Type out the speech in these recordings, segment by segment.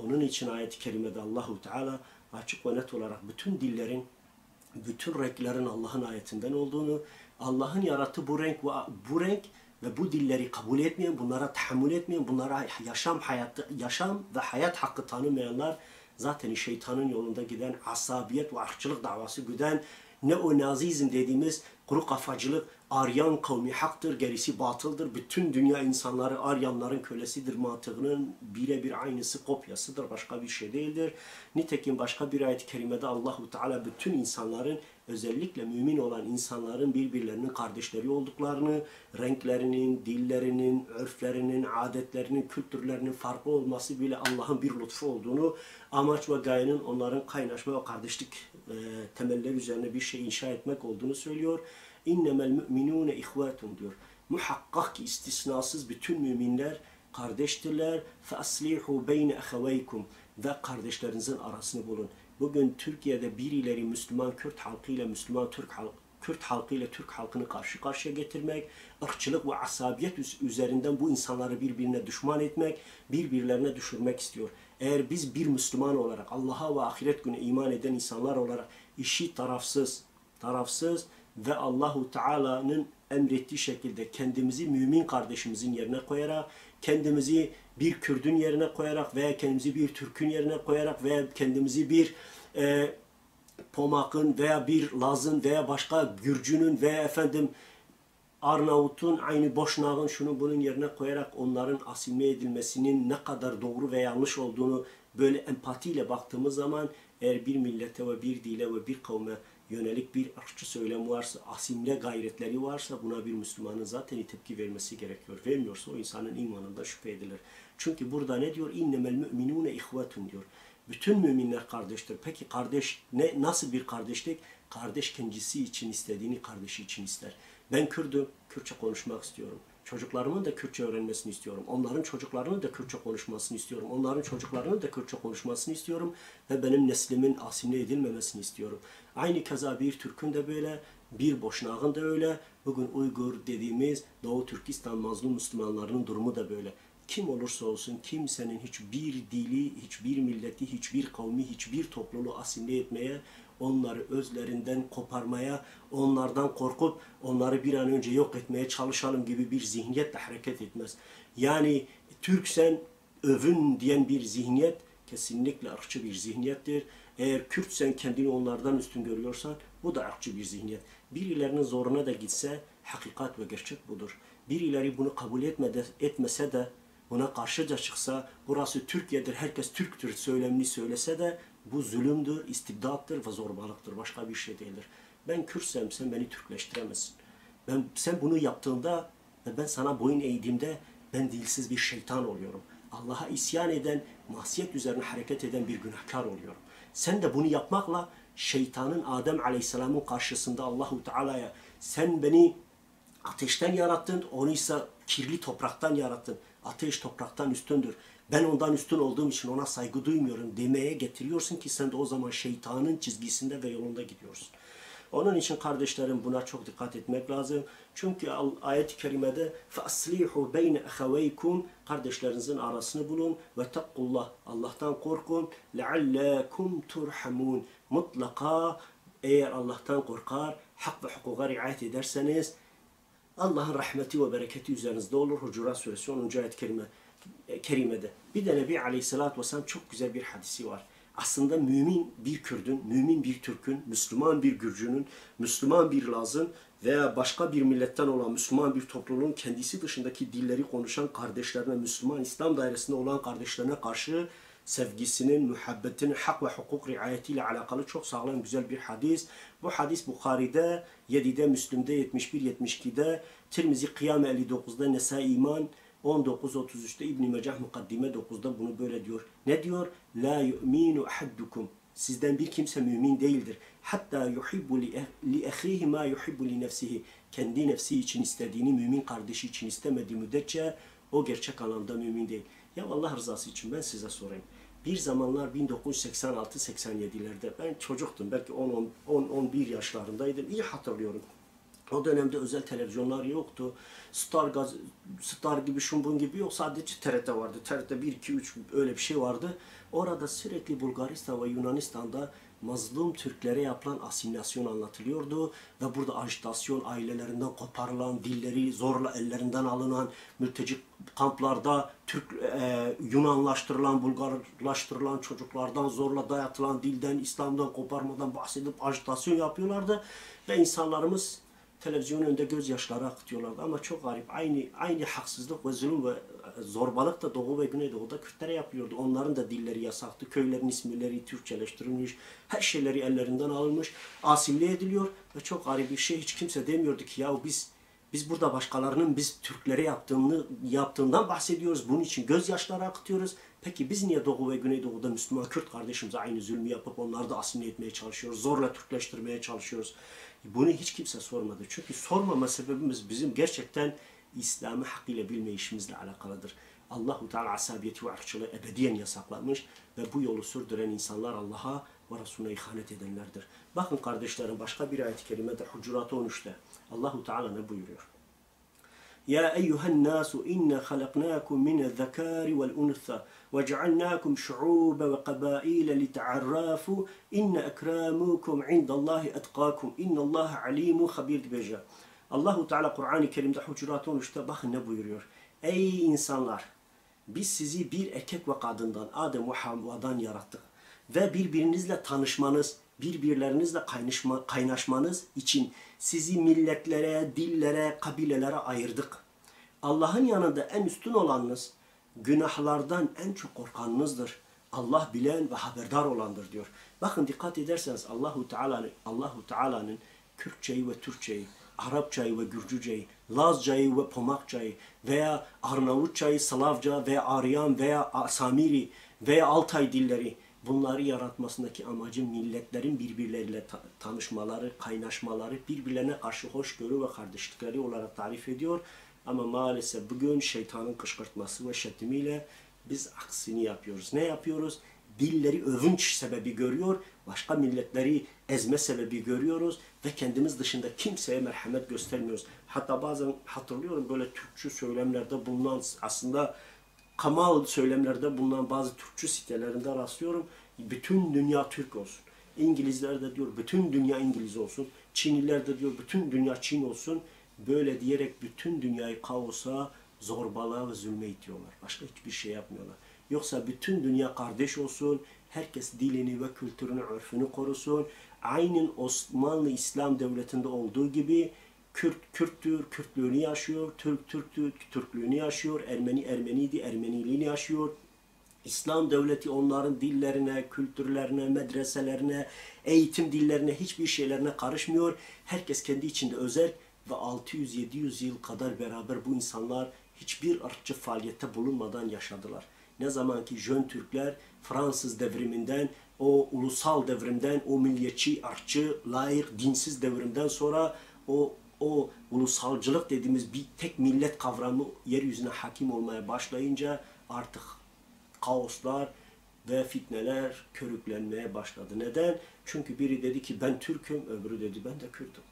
Onun için ayet-i kerimede Allahu Teala açık ve net olarak bütün dillerin, bütün renklerin Allah'ın ayetinden olduğunu, Allah'ın yarattığı bu renk ve bu dilleri kabul etmeyen, bunlara tahammül etmeyen, bunlara yaşam ve hayat hakkı tanımayanlar zaten şeytanın yolunda giden, asabiyet ve ırkçılık davası güden, neonazizm dediğimiz kuru kafacılık, Aryan kavmi haktır, gerisi batıldır. Bütün dünya insanları Aryanların kölesidir mantığının birebir aynısı, kopyasıdır. Başka bir şey değildir. Nitekim başka bir ayet-i kerimede Allahu Teala bütün insanların, özellikle mümin olan insanların birbirlerinin kardeşleri olduklarını, renklerinin, dillerinin, örflerinin, adetlerinin, kültürlerinin farklı olması bile Allah'ın bir lütfu olduğunu, amaç ve gayenin onların kaynaşma ve kardeşlik temelleri üzerine bir şey inşa etmek olduğunu söylüyor. İnnemel müminune ihvetun diyor. Muhakkak ki istisnasız bütün müminler kardeştirler. Fe aslihu beyne ahaveykum. Ve kardeşlerinizin arasını bulun. Bugün Türkiye'de birileri Müslüman Kürt halkıyla Müslüman Kürt halkıyla Türk halkını karşı karşıya getirmek, ırkçılık ve asabiyet üzerinden bu insanları birbirine düşman etmek, birbirlerine düşürmek istiyor. Eğer biz bir Müslüman olarak, Allah'a ve ahiret günü iman eden insanlar olarak işi tarafsız ve Allahu Teala'nın emrettiği şekilde kendimizi mümin kardeşimizin yerine koyarak, kendimizi bir Kürt'ün yerine koyarak veya kendimizi bir Türk'ün yerine koyarak veya kendimizi bir Pomak'ın veya bir Laz'ın veya başka Gürcü'nün veya Arnavut'un, aynı Boşnak'ın şunu bunun yerine koyarak onların asimile edilmesinin ne kadar doğru ve yanlış olduğunu böyle empatiyle baktığımız zaman, eğer bir millete ve bir dile ve bir kavme yönelik bir ırkçı söylem varsa, asimle gayretleri varsa buna bir Müslümanın zaten tepki vermesi gerekiyor. Vermiyorsa o insanın imanında şüphe edilir. Çünkü burada ne diyor? İnnemel müminune ihvetun diyor. Bütün müminler kardeştir. Peki kardeş nasıl bir kardeşlik? Kardeş kendisi için istediğini kardeşi için ister. Ben Kürdüm, Kürtçe konuşmak istiyorum. Çocuklarımın da Kürtçe öğrenmesini istiyorum. Onların çocuklarının da Kürtçe konuşmasını istiyorum. Onların çocuklarının da Kürtçe konuşmasını istiyorum. Ve benim neslimin asimile edilmemesini istiyorum. Aynı keza bir Türk'ün de böyle, bir Boşnak'ın da öyle. Bugün Uygur dediğimiz Doğu Türkistan mazlum Müslümanlarının durumu da böyle. Kim olursa olsun kimsenin hiçbir dili, hiçbir milleti, hiçbir kavmi, hiçbir topluluğu asimile etmeye, onları özlerinden koparmaya, onlardan korkup onları bir an önce yok etmeye çalışalım gibi bir zihniyetle hareket etmez. Yani Türksen övün diyen bir zihniyet kesinlikle ırkçı bir zihniyettir. Eğer Kürtsen kendini onlardan üstün görüyorsan bu da ırkçı bir zihniyet. Birilerinin zoruna da gitse hakikat ve gerçek budur. Birileri bunu kabul etmese de, buna karşıca çıksa, burası Türkiye'dir, herkes Türktür söylemini söylese de bu zulümdür, istibdattır ve zorbalıktır. Başka bir şey değildir. Ben Kürtsem sen beni Türkleştiremezsin. Sen bunu yaptığında ve ben sana boyun eğdiğimde ben dilsiz bir şeytan oluyorum. Allah'a isyan eden, masiyet üzerine hareket eden bir günahkar oluyorum. Sen de bunu yapmakla şeytanın Adem Aleyhisselam'ın karşısında Allahu Teala'ya sen beni ateşten yarattın, onu ise kirli topraktan yarattın. Ateş topraktan üstündür. Ben ondan üstün olduğum için ona saygı duymuyorum demeye getiriyorsun ki sen de o zaman şeytanın çizgisinde ve yolunda gidiyorsun. Onun için kardeşlerim buna çok dikkat etmek lazım. Çünkü ayet-i kerimede فَأَصْلِحُوا بَيْنَ أَخَوَيْكُمْ kardeşlerinizin arasını bulun ve takkullah Allah'tan korkun لَعَلَّكُمْ تُرْحَمُونَ mutlaka eğer Allah'tan korkar, hak ve hukuka riayet ederseniz Allah'ın rahmeti ve bereketi üzerinizde olur. Hucurat Suresi 10. ayet-i kerimede. Bir de Nebi Aleyhisselatü Vesselam çok güzel bir hadisi var. Aslında mümin bir Kürdün, mümin bir Türk'ün, Müslüman bir Gürcü'nün, Müslüman bir Laz'ın veya başka bir milletten olan Müslüman bir topluluğun kendisi dışındaki dilleri konuşan kardeşlerine, Müslüman İslam dairesinde olan kardeşlerine karşı sevgisinin, muhabbetinin, hak ve hukuk riayetiyle alakalı çok sağlam güzel bir hadis. Bu hadis Bukhari'de, 7'de, Müslim'de, 71-72'de, Tirmizi Kıyam 59'da, Nesai İman 19-33'te, İbn-i Mecah Mukaddime 9'da bunu böyle diyor. Ne diyor? La yu'minu ahaddukum. Sizden bir kimse mümin değildir. Hatta yuhibbu li ahihi ma yuhibbu li nefsihi. Kendi nefsi için istediğini mümin kardeşi için istemediği müddetçe o gerçek anlamda mümin değil. Ya Allah rızası için ben size sorayım. Bir zamanlar 1986-87'lerde ben çocuktum. Belki 10-11 yaşlarındaydım. İyi hatırlıyorum. O dönemde özel televizyonlar yoktu. Star gibi, şumbun gibi yok. Sadece TRT vardı. TRT 1, 2, 3 öyle bir şey vardı. Orada sürekli Bulgaristan ve Yunanistan'da mazlum Türklere yapılan asimilasyon anlatılıyordu. Ve burada ajitasyon, ailelerinden koparılan, dilleri zorla ellerinden alınan, mülteci kamplarda Yunanlaştırılan, Bulgarlaştırılan çocuklardan zorla dayatılan dilden, İslam'dan koparmadan bahsedip ajitasyon yapıyorlardı. Ve insanlarımız televizyonun önünde gözyaşları akıtıyorlardı ama çok garip. Aynı haksızlık ve zulüm ve zorbalık da Doğu ve Güneydoğu'da Kürtlere yapıyordu. Onların da dilleri yasaktı. Köylerin isimleri Türkçeleştirilmiş. Her şeyleri ellerinden alınmış. Asimile ediliyor ve çok garip bir şey. Hiç kimse demiyordu ki ya biz burada başkalarının biz Türklere yaptığından bahsediyoruz. Bunun için gözyaşları akıtıyoruz. Peki biz niye Doğu ve Güneydoğu'da Müslüman Kürt kardeşimize aynı zulmü yapıp onları da asimile etmeye çalışıyoruz? Zorla Türkleştirmeye çalışıyoruz. Bunu hiç kimse sormadı. Çünkü sormama sebebimiz bizim gerçekten İslam'ı hakkıyla bilmeyişimizle alakalıdır. Allahu Teala asabiyeti ve ırkçılığı ebediyen yasaklamış ve bu yolu sürdüren insanlar Allah'a ve Resulüne ihanet edenlerdir. Bakın kardeşlerim, başka bir ayet-i kerimede Hucurat 13'te Allahu Teala ne buyuruyor? يا أيها الناس إنا خلقناكم من الذكر والأنثى وجعلناكم شعوبا وقبائل لتعرفوا إن أكرمكم عند الله أتقاكم إن الله عليم خبير diyecek. Allahu Teala Kur'an-ı Kerim'de Hucurat 13'te bakın ne buyuruyor? Ey insanlar! Biz sizi bir erkek ve kadından, Adem ve Havva'dan yarattık. Ve birbirinizle tanışmanız, birbirlerinizle kaynaşmanız için sizi milletlere, dillere, kabilelere ayırdık. Allah'ın yanında en üstün olanınız, günahlardan en çok korkanınızdır. Allah bilen ve haberdar olandır diyor. Bakın dikkat ederseniz Allahu Teala'nın Kürtçeyi ve Türkçeyi, Arapçayı ve Gürcüceyi, Lazcayı ve Pomakçayı veya Arnavutçayı, Slavca veya Aryan veya Samiri veya Altay dilleri, bunları yaratmasındaki amacı milletlerin birbirleriyle tanışmaları, kaynaşmaları, birbirlerine karşı hoşgörü ve kardeşlikleri olarak tarif ediyor. Ama maalesef bugün şeytanın kışkırtması ve şetimiyle biz aksini yapıyoruz. Ne yapıyoruz? Dilleri övünç sebebi görüyor, başka milletleri ezme sebebi görüyoruz ve kendimiz dışında kimseye merhamet göstermiyoruz. Hatta bazen hatırlıyorum böyle Türkçü söylemlerde bulunan, aslında kamal söylemlerde bulunan bazı Türkçü sitelerinde rastlıyorum. Bütün dünya Türk olsun. İngilizler de diyor bütün dünya İngiliz olsun. Çinliler de diyor bütün dünya Çin olsun. Böyle diyerek bütün dünyayı kaosa, zorbalığa ve zulme itiyorlar. Başka hiçbir şey yapmıyorlar. Yoksa bütün dünya kardeş olsun, herkes dilini ve kültürünü, örfünü korusun. Aynen Osmanlı İslam Devleti'nde olduğu gibi Kürt Kürttür, Kürtlüğünü yaşıyor, Türk Türktür, Türklüğünü yaşıyor, Ermeni Ermeniydi, Ermeniliğini yaşıyor. İslam devleti onların dillerine, kültürlerine, medreselerine, eğitim dillerine, hiçbir şeylerine karışmıyor. Herkes kendi içinde özel ve 600-700 yıl kadar beraber bu insanlar hiçbir ırkçı faaliyette bulunmadan yaşadılar. Ne zaman ki Jön Türkler Fransız devriminden, o ulusal devrimden, o milliyetçi, ırkçı, laik, dinsiz devrimden sonra o ulusalcılık dediğimiz bir tek millet kavramı yeryüzüne hakim olmaya başlayınca artık kaoslar ve fitneler körüklenmeye başladı. Neden? Çünkü biri dedi ki ben Türk'üm, öbürü dedi ben de Kürt'üm.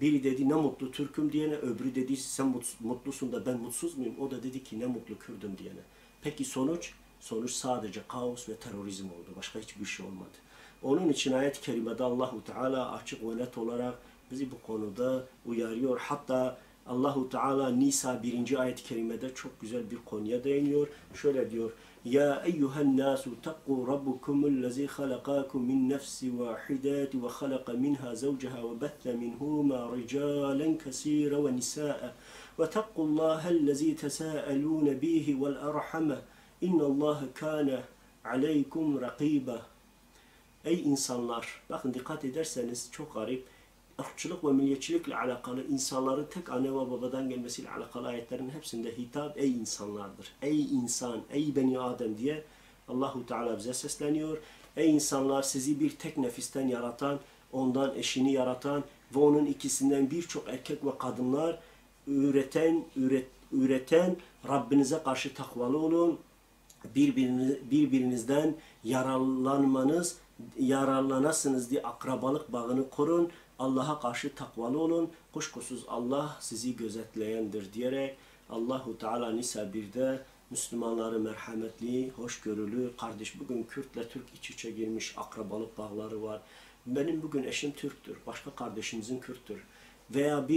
Biri dedi ne mutlu Türk'üm diyene, öbürü dedi sen mutlusun da ben mutsuz muyum? O da dedi ki ne mutlu Kürt'üm diyene. Peki sonuç? Sonuç sadece kaos ve terörizm oldu. Başka hiçbir şey olmadı. Onun için ayet-i kerimede Allahu Teala açık ve net olarak bizi bu konuda uyarıyor. Hatta Allahu Teala Nisa 1. ayet-i kerimede çok güzel bir konuya değiniyor. Şöyle diyor: Ya eyyuhen nasu takku rabbukumullezî halakâkum min nefsi vâhidâti ve halaka minha zavceha ve bette minhûmâ ricâlen kesîre ve nisâe ve takkullâhellezî tesâelûne bîhi vel erhame innallâhe kâne aleykum rakîbe. Ey insanlar! Bakın dikkat ederseniz çok garip. Irkçılık ve milliyetçilikle alakalı, insanların tek anne ve babadan gelmesiyle alakalı ayetlerin hepsinde hitap ey insanlardır. Ey insan, ey beni Adem diye Allahu Teala bize sesleniyor. Ey insanlar, sizi bir tek nefisten yaratan, ondan eşini yaratan ve onun ikisinden birçok erkek ve kadınlar üreten Rabbinize karşı takvalı olun. Birbirinizden yararlanasınız diye akrabalık bağını kurun Allah'a karşı takvalı olun. Kuşkusuz Allah sizi gözetleyendir diyerek Allahu Teala Nisa 1'de Müslümanları merhametli, hoşgörülü, kardeş. Bugün Kürtle Türk iç içe girmiş, akrabalık bağları var. Benim bugün eşim Türktür, başka kardeşimizin Kürttür. Veya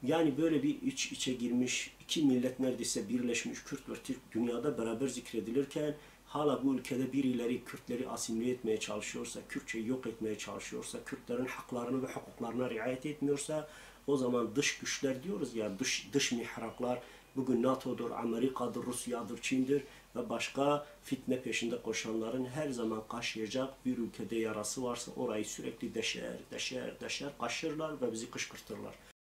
yani böyle bir iç içe girmiş, iki millet neredeyse birleşmiş Kürt ve Türk dünyada beraber zikredilirken hala bu ülkede birileri Kürtleri asimile etmeye çalışıyorsa, Kürtçeyi yok etmeye çalışıyorsa, Kürtlerin haklarını ve hukuklarına riayet etmiyorsa, o zaman dış güçler diyoruz ya, dış mihraklar, bugün NATO'dur, Amerika'dır, Rusya'dır, Çin'dir ve başka fitne peşinde koşanların her zaman kaşıyacak bir ülkede yarası varsa orayı sürekli deşer, kaşırlar ve bizi kışkırtırlar.